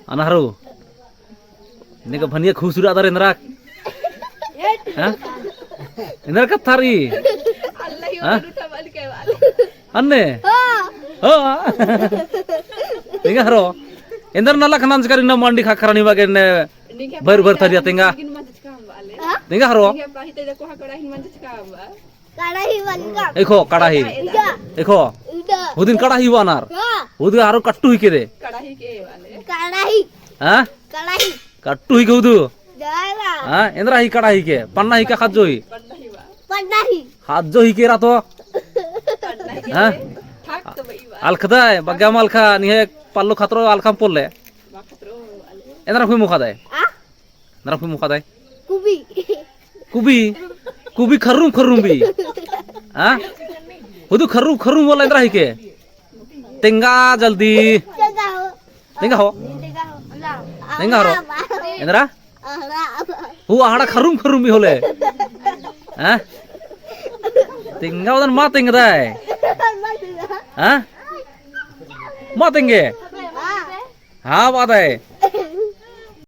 Anaharu. Ini ke bania khusura adar indrak. Hah? Indrak kathari. Hah? Anne. Oh. Tinggal haro. Indra nala kanan sekali nama mandi kakarani bagian baru tadi tinggal. Tinggal haro. Eko kadahi. Eko. Udin kadahi wanar. Udin haro kattu hikere. Hah? Kattu hike udu. Hah? Indra hi kadahi ke. Panna hike khadjoi. Khadjoi hike rato. Hah? Alkadai bagam alka nih pallu khatro alkam polle. Indra kui muka dai. Indra kui muka dai. Kubi kharum bi. Hah? Udu kharum bola Indra hike. Tingga jaldi. Tingga ho. Tingga haro. Indra? Ahada kharum bi hole. Hah? Tingga udan ma tingga dai. Hah? Ma tingge. हाँ बात है